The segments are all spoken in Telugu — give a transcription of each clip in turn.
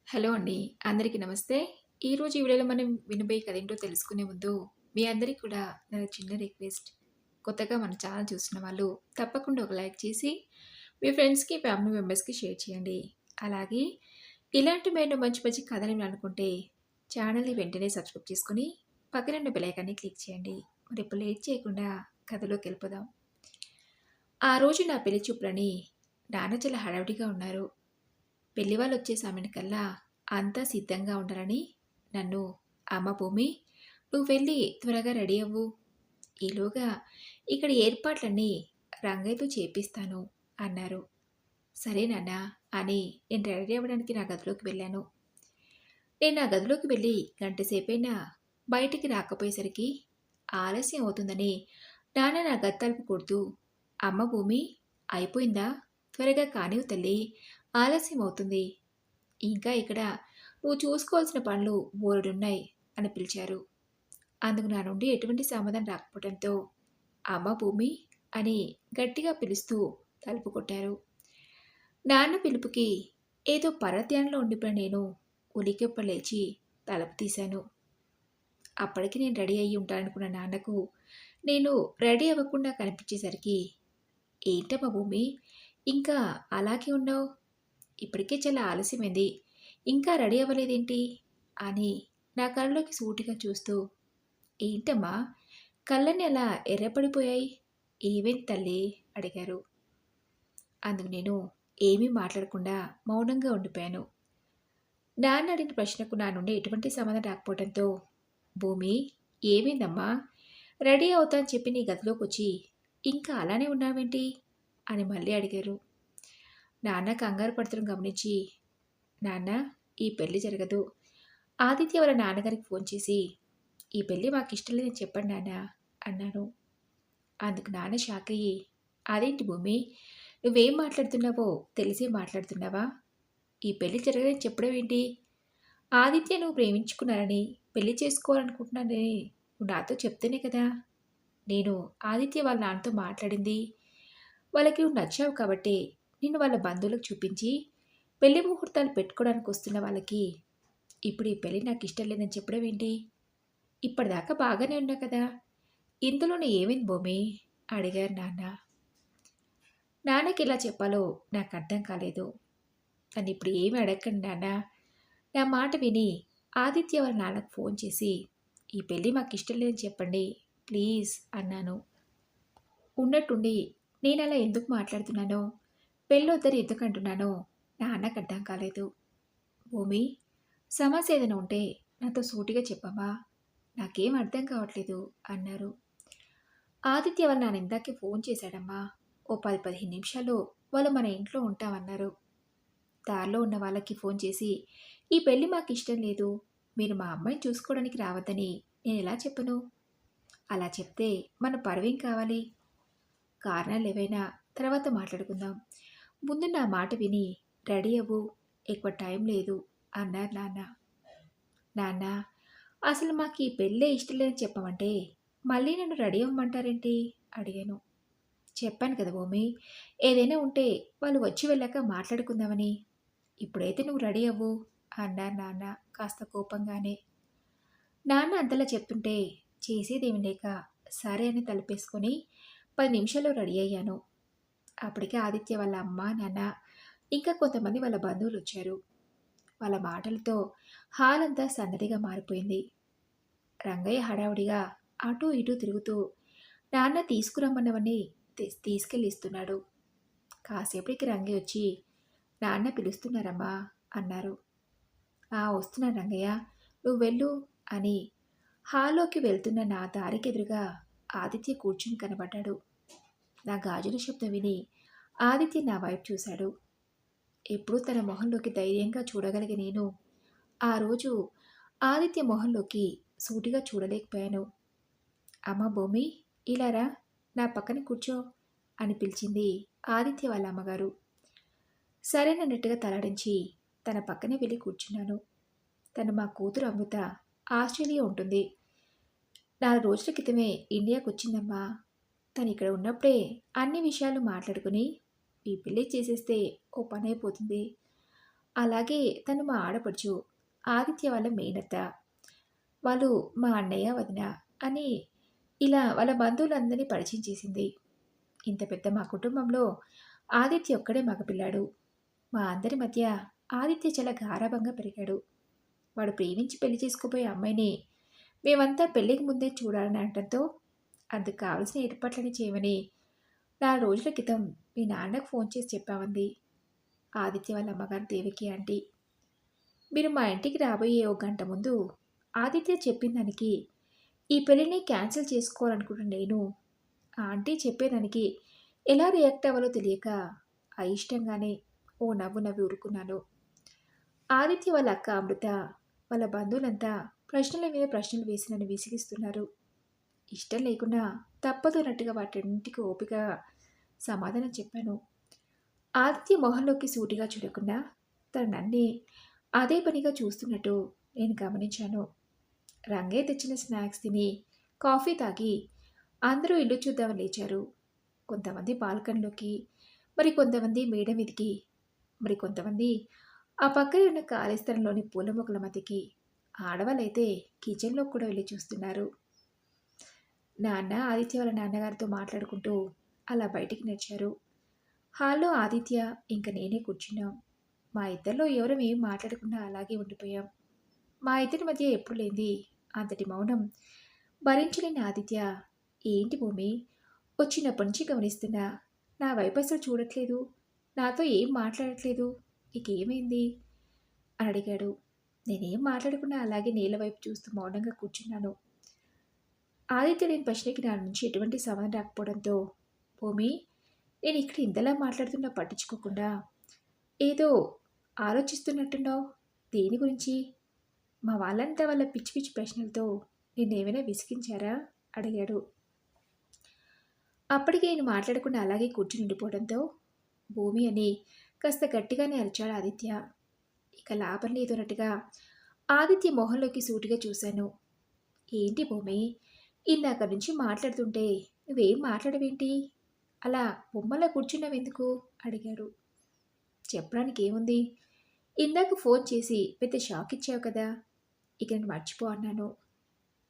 హలో అండి. అందరికీ నమస్తే. ఈరోజు ఈ వీడియోలో మనం వినబోయే కథ ఏంటో తెలుసుకునే ముందు, మీ అందరికి కూడా నా చిన్న రిక్వెస్ట్. కొత్తగా మన ఛానల్ చూస్తున్న వాళ్ళు తప్పకుండా ఒక లైక్ చేసి, మీ ఫ్రెండ్స్‌కి, ఫ్యామిలీ మెంబర్స్‌కి షేర్ చేయండి. అలాగే ఇలాంటి మరెన్నో మంచి మంచి కథలు వినాలనుకుంటే ఛానల్‌ని వెంటనే సబ్స్క్రైబ్ చేసుకొని, పక్కన ఉన్న బెల్ ఐకాన్‌ని క్లిక్ చేయండి. మరి ఇప్పుడు లేట్ చేయకుండా కథలోకెళ్ళిపోదాం. ఆ రోజు నా పెళ్లి చూపులని నాన్న చాలా హడావిడిగా ఉన్నారు. పెళ్లి వాళ్ళొచ్చే సమయానికల్లా అంతా సిద్ధంగా ఉండాలని నన్ను "అమ్మ భూమి, నువ్వు వెళ్ళి త్వరగా రెడీ అవ్వు. ఈలోగా ఇక్కడ ఏర్పాట్లన్నీ రంగయ్యతో చేపిస్తాను" అన్నారు. "సరే నాన్న" అని నేను రెడీ అవ్వడానికి నా గదిలోకి వెళ్ళాను. నేను నా గదిలోకి వెళ్ళి గంట సేపైనా బయటికి రాకపోయేసరికి ఆలస్యం అవుతుందని నాన్న నా గది తలుపు కొడుతూ "అమ్మ భూమి, అయిపోయిందా? త్వరగా కానివ్వు తల్లి, ఆలస్యం అవుతుంది. ఇంకా ఇక్కడ నువ్వు చూసుకోవాల్సిన పనులు బోలెడున్నాయి" అని పిలిచారు. అందుకు నా నుండి ఎటువంటి సమాధానం రాకపోవడంతో "అమ్మ భూమి" అని గట్టిగా పిలుస్తూ తలుపు కొట్టారు. నాన్న పిలుపుకి ఏదో పరధ్యానంలో ఉండిపోయిన నేను ఉలిక్కిపడి లేచి తలుపు తీశాను. అప్పటికి నేను రెడీ అయ్యి ఉంటాననుకున్న నాన్నకు నేను రెడీ అవ్వకుండా కనిపించేసరికి "ఏంటమ్మా భూమి, ఇంకా అలాగే ఉన్నావు? ఇప్పటికే చాలా ఆలస్యమైంది. ఇంకా రెడీ అవ్వలేదేంటి?" అని నా కళ్ళలోకి సూటిగా చూస్తూ "ఏంటమ్మా, కళ్ళన్నీ అలా ఎర్రపడిపోయాయి? ఏమైంది తల్లి?" అడిగారు. అందుకు నేను ఏమీ మాట్లాడకుండా మౌనంగా ఉండిపోయాను. నాన్న అడిగిన ప్రశ్నకు నా నుండి ఎటువంటి సమాధానం రాకపోవడంతో "భూమి, ఏమైందమ్మా? రెడీ అవుతా అని చెప్పి నీ గదిలోకొచ్చి ఇంకా అలానే ఉన్నావేంటి?" అని మళ్ళీ అడిగారు. నాన్న కంగారు పడుతున్న గమనించి "నాన్న, ఈ పెళ్లి జరగదు. ఆదిత్య వాళ్ళ నాన్నగారికి ఫోన్ చేసి ఈ పెళ్లి మాకిష్టం లేదని చెప్పండి నాన్న" అన్నాను. అందుకు నాన్న షాక్ అయ్యి "అదేంటి భూమి, నువ్వేం మాట్లాడుతున్నావో తెలిసే మాట్లాడుతున్నావా? ఈ పెళ్లి జరగదని చెప్పడం ఏంటి? ఆదిత్య నువ్వు ప్రేమించుకున్నారని, పెళ్లి చేసుకోవాలనుకుంటున్నానని నువ్వు నాతో చెప్తేనే కదా నేను ఆదిత్య వాళ్ళ నాన్నతో మాట్లాడింది. వాళ్ళకి నువ్వు నచ్చావు కాబట్టే నిన్ను వాళ్ళ బంధువులకు చూపించి పెళ్లి ముహూర్తాలు పెట్టుకోవడానికి వస్తున్న వాళ్ళకి ఇప్పుడు ఈ పెళ్లి నాకిష్టం లేదని చెప్పడం ఏంటి? ఇప్పటిదాకా బాగానే ఉన్నా కదా! ఇందులోనే ఏమైంది భూమి?" అడిగారు నాన్న. నాన్నకి ఎలా చెప్పాలో నాకు అర్థం కాలేదు. నన్నిప్పుడు ఏమీ అడగకండి నాన్న. నా మాట విని ఆదిత్య వాళ్ళ నాన్నకు ఫోన్ చేసి "ఈ పెళ్లి మాకిష్టం లేదని చెప్పండి ప్లీజ్" అన్నాను. ఉన్నట్టుండి నేనలా ఎందుకు మాట్లాడుతున్నానో, పెళ్ళొద్దని ఎందుకు అంటున్నానో నాన్నకు అర్థం కాలేదు. "భూమి, సమస్య ఏదైనా ఉంటే నాతో సూటిగా చెప్పమ్మా. నాకేం అర్థం కావట్లేదు" అన్నారు. "ఆదిత్య వాళ్ళ నాన్న ఇందాకే ఫోన్ చేశాడమ్మా. ఓ 10-15 నిమిషాల్లో వాళ్ళు మన ఇంట్లో ఉంటామన్నారు. దారిలో ఉన్న వాళ్ళకి ఫోన్ చేసి ఈ పెళ్లి మాకిష్టం లేదు, మీరు మా అమ్మాయిని చూసుకోవడానికి రావద్దని నేనెలా చెప్పను? అలా చెప్తే మన పరువేం కావాలి? కారణాలేవైనా తర్వాత మాట్లాడుకుందాం. ముందు నా మాట విని రెడీ అవ్వు, ఎక్కువ టైం లేదు" అన్నారు నాన్న. "నాన్న, అసలు మాకు ఈ పెళ్ళే ఇష్టం లేదని చెప్పమంటే మళ్ళీ నన్ను రెడీ అవ్వమంటారేంటి?" అడిగాను. "చెప్పాను కదా భూమి, ఏదైనా ఉంటే వాళ్ళు వచ్చి వెళ్ళాక మాట్లాడుకుందామని. ఇప్పుడైతే నువ్వు రెడీ అవ్వు" అన్నారు నాన్న కాస్త కోపంగానే. నాన్న అంతలా చెప్తుంటే చేసేదేమీ లేక సరే అని తలుపేసుకొని 10 నిమిషాల్లో రెడీ అయ్యాను. అప్పటికే ఆదిత్య వాళ్ళ అమ్మ, నాన్న ఇంకా కొంతమంది వాళ్ళ బంధువులొచ్చారు. వాళ్ళ మాటలతో హాల్ అంతా సందడిగా మారిపోయింది. రంగయ్య హడావుడిగా అటూ ఇటూ తిరుగుతూ నాన్న తీసుకురమ్మన్నవన్నీ తీసుకెళ్ళి ఇస్తున్నాడు. కాసేపటికి రంగయ్య వచ్చి "నాన్న పిలుస్తున్నారమ్మా" అన్నారు. "ఆ, వస్తున్నాను రంగయ్య, నువ్వు వెళ్ళు" అని హాల్లోకి వెళ్తున్న నా దారికెదురుగా ఆదిత్య కూర్చుని కనబడ్డాడు. నా గాజుల శబ్దం విని ఆదిత్య నా వైపు చూశాడు. ఎప్పుడూ తన మొహంలోకి ధైర్యంగా చూడగలిగే నేను ఆ రోజు ఆదిత్య మొహంలోకి సూటిగా చూడలేకపోయాను. "అమ్మ భూమి, ఇలా రా, నా పక్కన కూర్చో" అని పిలిచింది ఆదిత్య వాళ్ళ అమ్మగారు. సరేనన్నట్టుగా తలాడించి తన పక్కనే వెళ్ళి కూర్చున్నాను. తను మా కూతురు అమృత, ఆస్ట్రేలియా ఉంటుంది. 4 రోజుల క్రితమే ఇండియాకొచ్చిందమ్మా. తను ఇక్కడ ఉన్నప్పుడే అన్ని విషయాలు మాట్లాడుకుని ఈ పెళ్లి చేసేస్తే ఓ పనైపోతుంది. అలాగే తను మా ఆడపడుచు, ఆదిత్య వాళ్ళ మేనత్త. వాళ్ళు మా అన్నయ్య, వదిన అని ఇలా వాళ్ళ బంధువులందరినీ పరిచయం చేసింది. ఇంత పెద్ద మా కుటుంబంలో ఆదిత్య ఒక్కడే మగపిల్లాడు. మా అందరి మధ్య ఆదిత్య చాలా గారాబంగా పెరిగాడు. వాడు ప్రేమించి పెళ్లి చేసుకోబోయే అమ్మాయిని మేమంతా పెళ్ళికి ముందే చూడాలని అనటంతో అందుకు కావలసిన ఏర్పాట్లని చేయమని 4 రోజుల క్రితం మీ నాన్నకు ఫోన్ చేసి చెప్పామంది ఆదిత్య వాళ్ళ అమ్మగారు దేవకి ఆంటీ. మీరు మా ఇంటికి రాబోయే ఒక గంట ముందు ఆదిత్య చెప్పిన దానికి ఈ పెళ్లిని క్యాన్సిల్ చేసుకోవాలనుకుంటున్న నేను ఆ ఆంటీ చెప్పేదానికి ఎలా రియాక్ట్ అవ్వాలో తెలియక అయిష్టంగానే ఓ నవ్వు నవ్వి ఊరుకున్నాను. ఆదిత్య వాళ్ళ అక్క అమృత వాళ్ళ బంధువులంతా ప్రశ్నల మీద ప్రశ్నలు వేసి నన్ను విసిగిస్తున్నారు. ఇష్టం లేకున్నా తప్పదు అన్నట్టుగా వాటన్నింటికి ఓపిక సమాధానం చెప్పాను. ఆదిత్య మొహంలోకి సూటిగా చూడకుండా తను నన్నే అదే పనిగా చూస్తున్నట్టు నేను గమనించాను. రంగే తెచ్చిన స్నాక్స్ తిని కాఫీ తాగి అందరూ ఇల్లు చూద్దామని లేచారు. కొంతమంది బాల్కనీలోకి, మరి కొంతమంది మేడ మీదికి, మరి కొంతమంది ఆ పక్కనే ఉన్న ఖాళీ స్థలంలోని పూల మొక్కల మధ్యకి, ఆడవాళ్ళైతే కిచెన్లో కూడా వెళ్ళి చూస్తున్నారు. నాన్న ఆదిత్య వాళ్ళ నాన్నగారితో మాట్లాడుకుంటూ అలా బయటికి నడిచారు. హాల్లో ఆదిత్య ఇంక నేనే కూర్చున్నాం. మా ఇద్దరిలో ఎవరం ఏం మాట్లాడకుండా అలాగే ఉండిపోయాం. మా ఇద్దరి మధ్య ఎప్పుడు లేంది అంతటి మౌనం భరించలేని ఆదిత్య, ఏంటి భూమి, వచ్చినప్పటి నుంచి గమనిస్తున్నా, నా వైపు అసలు చూడట్లేదు, నాతో ఏం మాట్లాడట్లేదు, నీకేమైంది అని అడిగాడు. నేనేం మాట్లాడకుండా అలాగే నేల వైపు చూస్తూ మౌనంగా కూర్చున్నాను. ఆదిత్య నేను ప్రశ్నకి నా నుంచి ఎటువంటి సమాధానం రాకపోవడంతో, భూమి, నేను ఇక్కడ ఇంతలా మాట్లాడుతున్నా పట్టించుకోకుండా ఏదో ఆలోచిస్తున్నట్టున్నావు, దేని గురించి? మా వాళ్ళంతా వాళ్ళ పిచ్చి పిచ్చి ప్రశ్నలతో నిన్నేమైనా విసిగించారా అడిగాడు. అప్పటికి నేను మాట్లాడకుండా అలాగే కూర్చుని ఉండిపోవడంతో భూమి అని కాస్త గట్టిగానే అరిచాడు ఆదిత్య. ఇక లాభం లేదన్నట్టుగా ఆదిత్య మొహంలోకి సూటిగా చూశాను. ఏంటి భూమి, ఇందాక నుంచి మాట్లాడుతుంటే నువ్వేం మాట్లాడవేంటి, అలా బొమ్మలా కూర్చున్నావెందుకు అడిగాడు. చెప్పడానికి ఏముంది, ఇందాక ఫోన్ చేసి పెద్ద షాక్ ఇచ్చావు కదా, ఇక నేను మర్చిపో అన్నాను.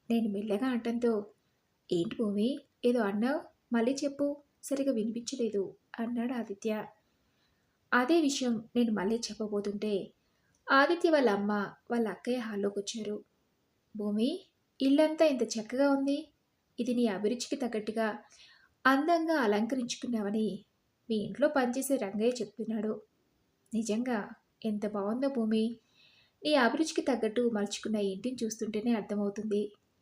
నేను మెల్లగా అంటంతో, ఏంటి భూమి, ఏదో అన్నావు, మళ్ళీ చెప్పు, సరిగా వినిపించలేదు అన్నాడు ఆదిత్య. అదే విషయం నేను మళ్ళీ చెప్పబోతుంటే ఆదిత్య వాళ్ళ అమ్మ వాళ్ళ అక్కయ్య హాల్లోకి వచ్చారు. భూమి, ఇల్లంతా ఇంత చక్కగా ఉంది, ఇది నీ అభిరుచికి తగ్గట్టుగా అందంగా అలంకరించుకున్నావని మీ ఇంట్లో పనిచేసే రంగయ్య చెప్తున్నాడు. నిజంగా ఎంత బాగుందో భూమి, నీ అభిరుచికి తగ్గట్టు మలుచుకున్న ఈ ఇంటిని చూస్తుంటేనే అర్థమవుతుంది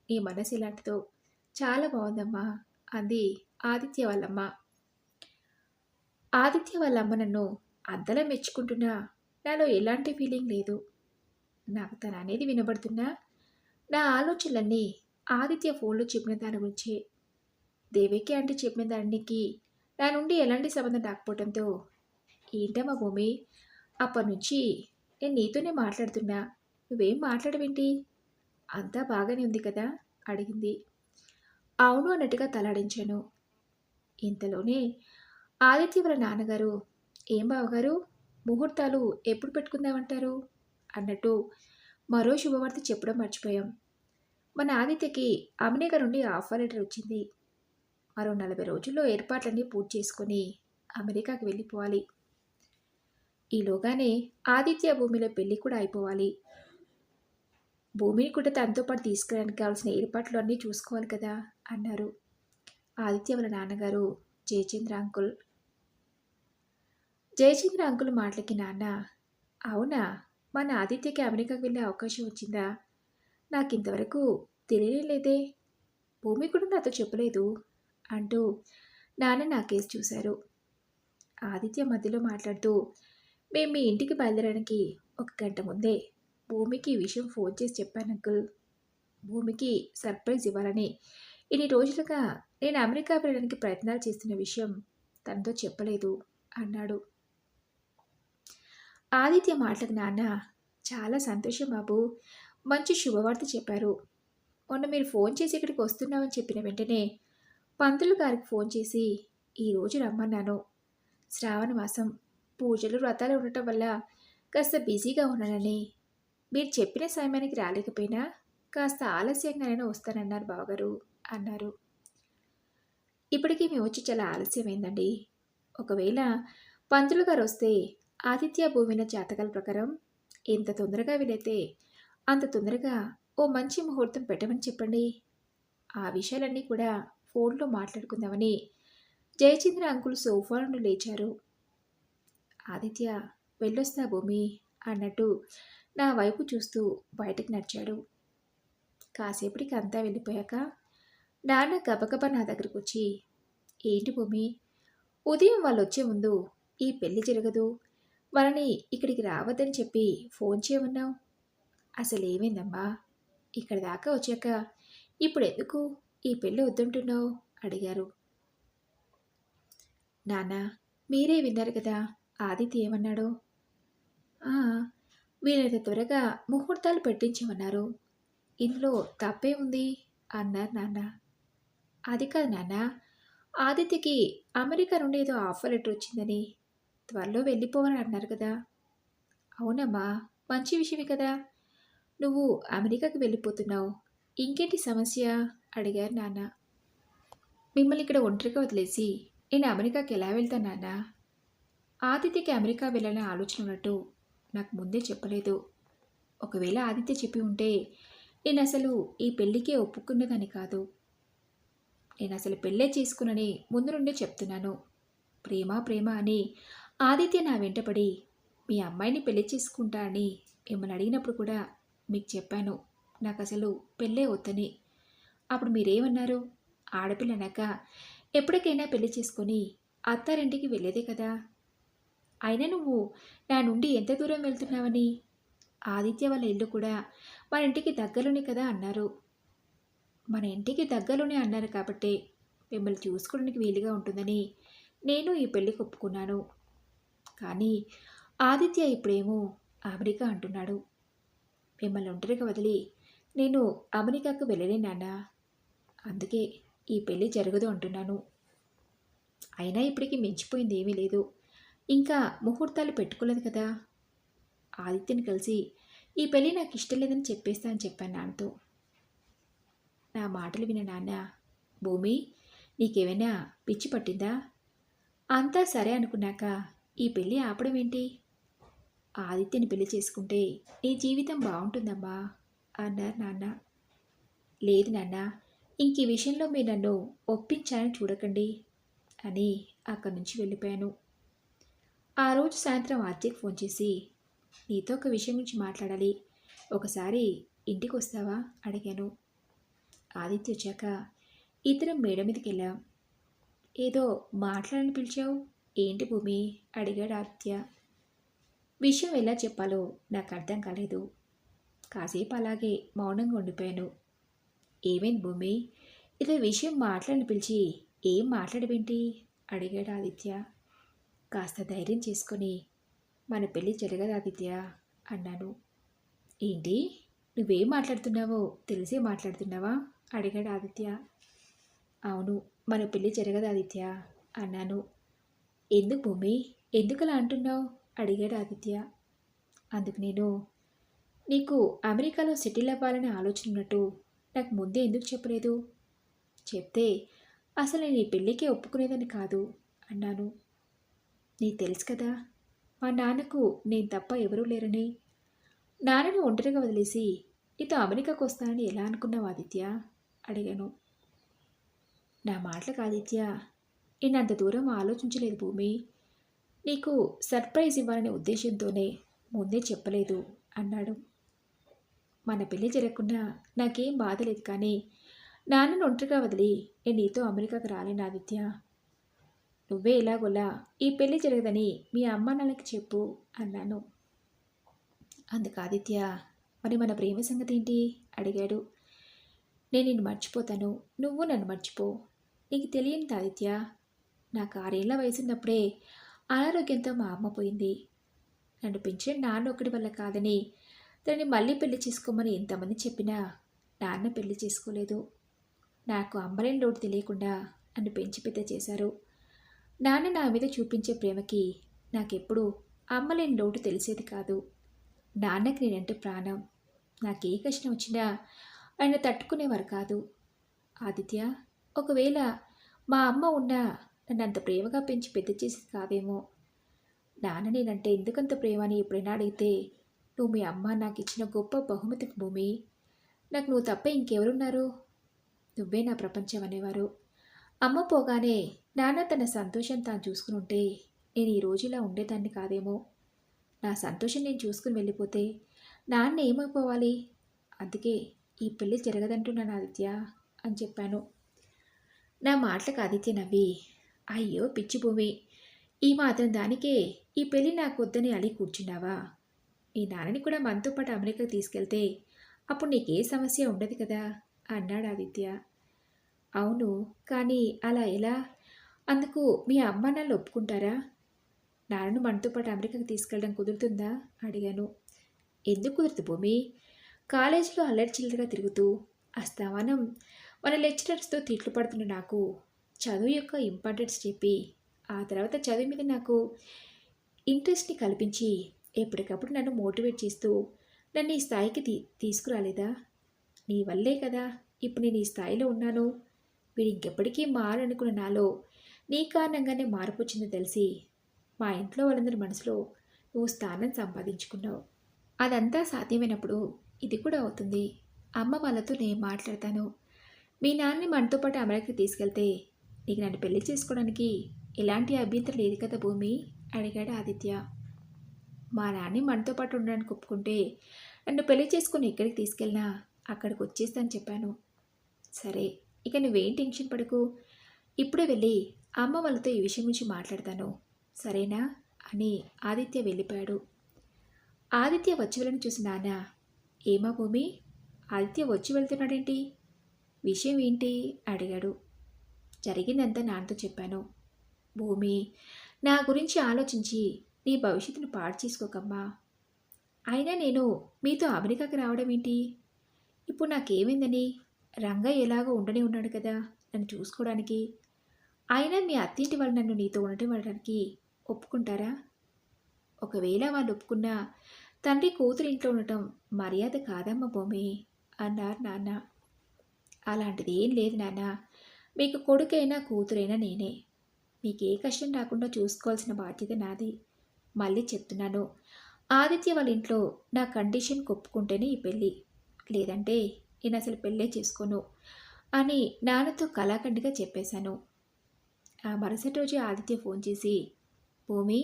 నీ మనసు ఎలాంటిదో. చాలా బాగుందమ్మా అంది ఆదిత్య వాళ్ళమ్మ. ఆదిత్య వాళ్ళమ్మ నన్ను అంతలా మెచ్చుకుంటున్నా నాలో ఎలాంటి ఫీలింగ్ లేదు. నాకు తను అనేది వినబడుతున్నా నా ఆలోచనలన్నీ ఆదిత్య ఫోన్లో చెప్పిన దాని గురించే. దేవికి అంటే చెప్పిన దానికి నా నుండి ఎలాంటి సంబంధం రాకపోవడంతో, ఏంటమ్మా భూమి, అప్పటి నుంచి నేను నీతోనే మాట్లాడుతున్నా, నువ్వేం మాట్లాడవేంటి, అంతా బాగానే ఉంది కదా అడిగింది. అవును అన్నట్టుగా తలాడించాను. ఇంతలోనే ఆదిత్య వాళ్ళ నాన్నగారు, ఏం బావగారు, ముహూర్తాలు ఎప్పుడు పెట్టుకుందామంటారు అన్నట్టు మరో శుభవార్త చెప్పడం మర్చిపోయాం. మన ఆదిత్యకి అమెరికా నుండి ఆఫర్ లెటర్ వచ్చింది. మరో 40 రోజుల్లో ఏర్పాట్లన్నీ పూర్తి చేసుకొని అమెరికాకి వెళ్ళిపోవాలి. ఈలోగానే ఆదిత్య భూమిలో పెళ్లి కూడా అయిపోవాలి. భూమిని కూడా తనతో పాటు తీసుకురావడానికి కావాల్సిన ఏర్పాట్లు అన్నీ చూసుకోవాలి కదా అన్నారు ఆదిత్య వాళ్ళ నాన్నగారు జయచంద్ర అంకుల్. జయచంద్ర అంకుల్ మాటలకి నాన్న, అవునా, మన ఆదిత్యకి అమెరికాకి వెళ్ళే అవకాశం వచ్చిందా, నాకు ఇంతవరకు తెలియలేదే, భూమి కూడా నాతో చెప్పలేదు అంటూ నాన్న నా కేసు చూశారు. ఆదిత్య మధ్యలో మాట్లాడుతూ, మేము మీ ఇంటికి బయలుదేరడానికి ఒక గంట ముందే భూమికి ఈ విషయం ఫోన్ చేసి చెప్పాను అంకుల్. భూమికి సర్ప్రైజ్ ఇవ్వాలని ఇన్ని రోజులుగా నేను అమెరికా వెళ్ళడానికి ప్రయత్నాలు చేస్తున్న విషయం తనతో చెప్పలేదు అన్నాడు. ఆదిత్య మాటలకు నాన్న, చాలా సంతోషం బాబు, మంచి శుభవార్త చెప్పారు. మొన్న మీరు ఫోన్ చేసి ఇక్కడికి వస్తున్నామని చెప్పిన వెంటనే పంతులు గారికి ఫోన్ చేసి ఈరోజు రమ్మన్నాను. శ్రావణ మాసం పూజలు వ్రతాలు ఉండటం వల్ల కాస్త బిజీగా ఉన్నానని మీరు చెప్పిన సమయానికి రాలేకపోయినా కాస్త ఆలస్యంగానైనా వస్తానన్నారు బావగారు అన్నారు. ఇప్పటికీ మేము వచ్చి చాలా ఆలస్యమైందండి. ఒకవేళ పంతులు గారు వస్తే ఆదిత్య భూమిన జాతకాల ప్రకారం ఎంత తొందరగా వీలైతే అంత తొందరగా ఓ మంచి ముహూర్తం పెట్టమని చెప్పండి. ఆ విషయాలన్నీ కూడా ఫోన్లో మాట్లాడుకుందామని జయచంద్ర అంకుల్ సోఫా నుండి లేచారు. ఆదిత్య వెళ్ళొస్తా భూమి అన్నట్టు నా వైపు చూస్తూ బయటకు నడిచాడు. కాసేపటికి అంతా వెళ్ళిపోయాక నాన్న గబగబా నా దగ్గరకు వచ్చి, ఏంటి భూమి, ఉదయం వాళ్ళు వచ్చే ముందు ఈ పెళ్లి జరగదు, వాళ్ళని ఇక్కడికి రావద్దని చెప్పి ఫోన్ చేయమన్నావు. అసలేమైందమ్మా, ఇక్కడి దాకా వచ్చాక ఇప్పుడు ఎందుకు ఈ పెళ్ళి వద్దంటున్నావు అడిగారు. నాన్న, మీరే విన్నారు కదా ఆదిత్య ఏమన్నాడో. "ఆ, వీలైనంత త్వరగా ముహూర్తాలు పెట్టించమన్నారు. ఇందులో తప్పే ఉంది అన్నారు నాన్న. అది కాదు నాన్న, ఆదిత్యకి అమెరికా నుండి ఏదో ఆఫర్ లెటర్ వచ్చిందని త్వరలో వెళ్ళిపోవాలని అన్నారు కదా. అవునమ్మా, మంచి విషయమే కదా. నువ్వు అమెరికాకి వెళ్ళిపోతున్నావు, ఇంకేంటి సమస్య అడిగారు నాన్న. మిమ్మల్ని ఇక్కడ ఒంటరిగా వదిలేసి నేను అమెరికాకి ఎలా వెళ్తాను నాన్న? ఆదిత్యకి అమెరికా వెళ్ళాలనే ఆలోచన ఉన్నట్టు నాకు ముందే చెప్పలేదు. ఒకవేళ ఆదిత్య చెప్పి ఉంటే నేను అసలు ఈ పెళ్ళికే ఒప్పుకున్నదని కాదు. నేను అసలు పెళ్ళే చేసుకునని ముందు నుండే చెప్తున్నాను. ప్రేమ ప్రేమ అని ఆదిత్య నా వెంటపడి మీ అమ్మాయిని పెళ్లి చేసుకుంటా అని మిమ్మల్ని అడిగినప్పుడు కూడా మీకు చెప్పాను నాకు అసలు పెళ్ళే వద్దని. అప్పుడు మీరేమన్నారు? ఆడపిల్లనాక ఎప్పటికైనా పెళ్లి చేసుకొని అత్తారింటికి వెళ్ళేదే కదా. అయినా నువ్వు నా నుండి ఎంత దూరం వెళ్తున్నావని? ఆదిత్య వాళ్ళ ఇల్లు కూడా మన ఇంటికి దగ్గరలోనే కదా అన్నారు. మన ఇంటికి దగ్గరలోనే అన్నారు కాబట్టి మిమ్మల్ని చూసుకోవడానికి వీలుగా ఉంటుందని నేను ఈ పెళ్ళికి ఒప్పుకున్నాను. కానీ ఆదిత్య ఇప్పుడేమో అమెరికా అంటున్నాడు. మిమ్మల్ని ఒంటరిగా వదిలి నేను అమెరికాకు వెళ్ళలేను నాన్న. అందుకే ఈ పెళ్ళి జరగదు అంటున్నాను. అయినా ఇప్పటికి మించిపోయింది ఏమీ లేదు. ఇంకా ముహూర్తాలు పెట్టుకోలేదు కదా. ఆదిత్యని కలిసి ఈ పెళ్ళి నాకు ఇష్టం లేదని చెప్పేస్తా అని చెప్పాను నాన్నతో. నా మాటలు విన నాన్న, భూమి, నీకేమైనా పిచ్చి పట్టిందా? అంతా సరే అనుకున్నాక ఈ పెళ్ళి ఆపడం ఏంటి? ఆదిత్యని పెళ్లి చేసుకుంటే నీ జీవితం బాగుంటుందమ్మా అన్నారు నాన్న. లేదు నాన్న, ఇంక ఈ విషయంలో మీరు నన్ను ఒప్పించాలని చూడకండి అని అక్కడి నుంచి వెళ్ళిపోయాను. ఆ రోజు సాయంత్రం ఆదిత్యకి ఫోన్ చేసి, నీతో ఒక విషయం గురించి మాట్లాడాలి, ఒకసారి ఇంటికి వస్తావా అడిగాను. ఆదిత్య వచ్చాక ఇద్దరం మేడ మీదకి వెళ్ళాం. ఏదో మాట్లాడని పిలిచావు, ఏంటి భూమి అడిగాడు ఆదిత్య. విషయం ఎలా చెప్పాలో నాకు అర్థం కాలేదు. కాసేపు అలాగే మౌనంగా ఉండిపోయాను. ఏమైంది భూమి, ఏదో విషయం మాట్లాడని పిలిచి ఏం మాట్లాడవేంటి అడిగాడు ఆదిత్య. కాస్త ధైర్యం చేసుకొని, మన పెళ్ళి జరగదు ఆదిత్య అన్నాను. ఏంటి, నువ్వేం మాట్లాడుతున్నావో తెలిసే మాట్లాడుతున్నావా అడిగాడు ఆదిత్య. అవును, మన పెళ్ళి జరగదు ఆదిత్య అన్నాను. ఎందుకు భూమి, ఎందుకలా అంటున్నావు అడిగాడు ఆదిత్య. అందుకు నేను, నీకు అమెరికాలో సెటిల్ అవ్వాలనే ఆలోచన ఉన్నట్టు నాకు ముందే ఎందుకు చెప్పలేదు? చెప్తే అసలు నేను ఈ పెళ్ళికే ఒప్పుకునేదని కాదు అన్నాను. నీకు తెలుసు కదా, మా నాన్నకు నేను తప్ప ఎవరూ లేరని. నాన్నను ఒంటరిగా వదిలేసి నీతో అమెరికాకు వస్తానని ఎలా అనుకున్నావు ఆదిత్య అడిగాను. నా మాటలకు ఆదిత్య, నేను అంత దూరం ఆలోచించలేదు భూమి. నీకు సర్ప్రైజ్ ఇవ్వాలనే ఉద్దేశంతోనే ముందే చెప్పలేదు అన్నాడు. మన పెళ్ళి జరగకుండా నాకేం బాధ లేదు, కానీ నాన్నను ఒంటరిగా వదిలి నేను నీతో అమెరికాకు రాలేను ఆదిత్య. నువ్వే ఎలాగోలా ఈ పెళ్ళి జరగదని మీ అమ్మ నాన్నకి చెప్పు అన్నాను. అందుకు ఆదిత్య, మరి మన ప్రేమ సంగతి ఏంటి అడిగాడు. నేను నిన్ను మర్చిపోతాను, నువ్వు నన్ను మర్చిపో. నీకు తెలియని ఆదిత్య, నాకు 6 ఏళ్ల వయసున్నప్పుడే అనారోగ్యంతో మా అమ్మ పోయింది. నన్ను పెంచిన నాన్న ఒక్కడి వల్ల కాదని తనని మళ్ళీ పెళ్లి చేసుకోమని ఎంతమంది చెప్పినా నాన్న పెళ్లి చేసుకోలేదు. నాకు అమ్మలేని లోటు తెలియకుండా నన్ను పెంచి పెద్ద చేశారు. నాన్న నా మీద చూపించే ప్రేమకి నాకెప్పుడు అమ్మ లేని లోటు తెలిసేది కాదు. నాన్నకి నేనంటే ప్రాణం. నాకే కష్టం వచ్చినా ఆయన తట్టుకునేవారు కాదు. ఆదిత్య, ఒకవేళ మా అమ్మ ఉన్నా నన్నంత ప్రేమగా పెంచి పెద్ద చేసేది కాదేమో. నాన్న నేనంటే ఎందుకంత ప్రేమ అని ఎప్పుడైనా అడిగితే, నువ్వు మీ అమ్మ నాకు ఇచ్చిన గొప్ప బహుమతి భూమి. నాకు నువ్వు తప్ప ఇంకెవరున్నారు? నువ్వే నా ప్రపంచం అనేవారు. అమ్మ పోగానే నాన్న తన సంతోషం తాను చూసుకుని ఉంటే నేను ఈ రోజు ఇలా ఉండేదాన్ని కాదేమో. నా సంతోషం నేను చూసుకుని వెళ్ళిపోతే నాన్న ఏమైపోవాలి? అందుకే ఈ పెళ్ళి జరగదంటున్నాను ఆదిత్య అని చెప్పాను. నా మాటలకు ఆదిత్య నవ్వి, అయ్యో పిచ్చి భూమి, ఈ మాత్రం దానికే ఈ పెళ్ళి నాకు వద్దని అలిగి కూర్చున్నావా? మీ నాన్నని కూడా మనతో పాటు అమెరికాకి తీసుకెళ్తే అప్పుడు నీకే సమస్య ఉండదు కదా అన్నాడు ఆదిత్య. అవును, కానీ అలా ఎలా? అందుకు మీ అమ్మ నాన్న ఒప్పుకుంటారా? నాన్నను మనతో పాటు అమెరికాకి తీసుకెళ్ళడం కుదురుతుందా అడిగాను. ఎందుకు కుదురుతు భూమి? కాలేజీలో అల్లరి చిల్లరగా తిరుగుతూ అస్తమానం మన లెక్చరర్స్తో తిట్లు పడుతున్న నాకు చదువు యొక్క ఇంపార్టెన్స్ చెప్పి ఆ తర్వాత చదువు మీద నాకు ఇంట్రెస్ట్ని కల్పించి ఎప్పటికప్పుడు నన్ను మోటివేట్ చేస్తూ నన్ను ఈ స్థాయికి తీసుకురాలేదా? నీ వల్లే కదా ఇప్పుడు నేను ఈ స్థాయిలో ఉన్నాను. వీడు ఇంకెప్పటికీ మారనుకున్న నాలో నీ కారణంగానే మార్పు వచ్చిందో తెలిసి మా ఇంట్లో వాళ్ళందరి మనసులో నువ్వు స్థానం సంపాదించుకున్నావు. అదంతా సాధ్యమైనప్పుడు ఇది కూడా అవుతుంది. అమ్మ వాళ్ళతో నేను మాట్లాడతాను. మీ నాన్నని మనతో పాటు అమెరికాకి తీసుకెళ్తే నీకు నన్ను పెళ్లి చేసుకోవడానికి ఎలాంటి అభ్యంతరం లేదు కదా భూమి అడిగాడు ఆదిత్య. మా నాన్ని మనతో పాటు ఉండడానికి ఒప్పుకుంటే నన్ను పెళ్లి చేసుకుని ఎక్కడికి తీసుకెళ్ళినా అక్కడికి వచ్చేస్తాను చెప్పాను. సరే, ఇక నువ్వేం టెన్షన్ పడకు. ఇప్పుడే వెళ్ళి అమ్మ వాళ్ళతో ఈ విషయం గురించి మాట్లాడతాను, సరేనా అని ఆదిత్య వెళ్ళిపోయాడు. ఆదిత్య వచ్చి వెళ్ళని చూసి నాన్న, ఏమా భూమి, ఆదిత్య వచ్చి వెళ్తున్నాడేంటి? విషయం ఏంటి అడిగాడు. జరిగిందంతా నాన్నతో చెప్పాను. భూమి, నా గురించి ఆలోచించి నీ భవిష్యత్తును పాడు చేసుకోకమ్మా. అయినా నేను మీతో అమెరికాకి రావడం ఏంటి? ఇప్పుడు నాకేమైందని? రంగయ్య ఎలాగో ఉండనే ఉన్నాడు కదా నన్ను చూసుకోవడానికి. అయినా మీ అత్తింటి వాళ్ళు నన్ను నీతో ఉండడానికి ఒప్పుకుంటారా? ఒకవేళ వాళ్ళు ఒప్పుకున్నా తండ్రి కూతురు ఇంట్లో ఉండటం మర్యాద కాదమ్మా భూమి అన్నారు నాన్న. అలాంటిది ఏం లేదు నాన్న. మీకు కొడుకైనా కూతురైనా నేనే. మీకే కష్టం రాకుండా చూసుకోవాల్సిన బాధ్యత నాది. మళ్ళీ చెప్తున్నాను, ఆదిత్య వాళ్ళ ఇంట్లో నా కండిషన్ ఒప్పుకుంటేనే ఈ పెళ్ళి, లేదంటే నేను అసలు పెళ్ళే చేసుకోను అని నాన్నతో కళాఖండిగా చెప్పేశాను. ఆ మరుసటి రోజు ఆదిత్య ఫోన్ చేసి, భూమి,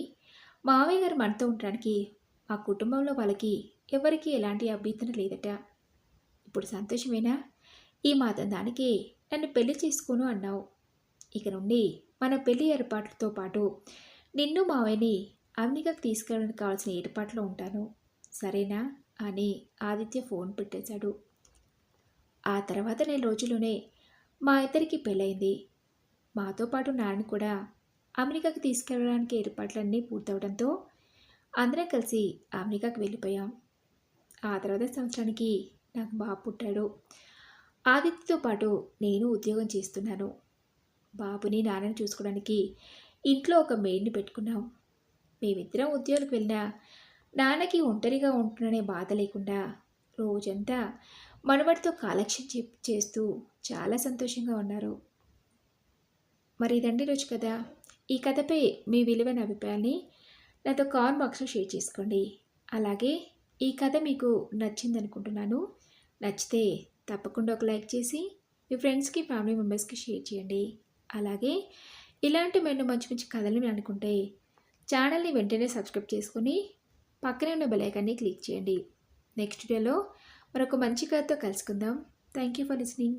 మావయ్య గారు మనతో ఉండడానికి మా కుటుంబంలో వాళ్ళకి ఎవరికీ ఎలాంటి అభ్యంతరం లేదట. ఇప్పుడు సంతోషమేనా? ఈ మాత్రం దానికి నన్ను పెళ్లి చేసుకోను అన్నావు. ఇక నుండి మన పెళ్లి ఏర్పాట్లతో పాటు నిన్ను మావయ్యని అమెరికాకు తీసుకెళ్ళడానికి కావాల్సిన ఏర్పాట్లో ఉంటాను, సరేనా అని ఆదిత్య ఫోన్ పెట్టేశాడు. ఆ తర్వాత నెల రోజుల్లోనే మా ఇద్దరికి పెళ్ళయింది. మాతో పాటు నాన్న కూడా అమెరికాకి తీసుకెళ్ళడానికి ఏర్పాట్లన్నీ పూర్తవడంతో అందరం కలిసి అమెరికాకి వెళ్ళిపోయాం. ఆ తర్వాత సంవత్సరానికి నాకు బాబు పుట్టాడు. ఆదిత్యతో పాటు నేను ఉద్యోగం చేస్తున్నాను. బాబుని నాన్నని చూసుకోవడానికి ఇంట్లో ఒక మెయిడ్ని పెట్టుకున్నాం. మేమిద్దరం ఉద్యోగాలకు వెళ్ళినా నాన్నకి ఒంటరిగా ఉంటున్ననే బాధ లేకుండా రోజంతా మనవడితో కాలక్షేపం చేస్తూ చాలా సంతోషంగా ఉన్నారు. మరి ఇదండి రోజు కథ. ఈ కథపై మీ విలువైన అభిప్రాయాన్ని నాతో కామెంట్ బాక్స్లో షేర్ చేసుకోండి. అలాగే ఈ కథ మీకు నచ్చిందనుకుంటున్నాను. నచ్చితే తప్పకుండా ఒక లైక్ చేసి మీ ఫ్రెండ్స్కి, ఫ్యామిలీ మెంబర్స్కి షేర్ చేయండి. అలాగే ఇలాంటి మరిన్ని మంచి మంచి కథలు అనుకుంటే ఛానల్ని వెంటనే సబ్స్క్రైబ్ చేసుకొని పక్కనే ఉన్న బెల్ ఐకాన్ని క్లిక్ చేయండి. నెక్స్ట్ వీడియోలో మరొక మంచి కథతో కలుసుకుందాం. Thank you for listening.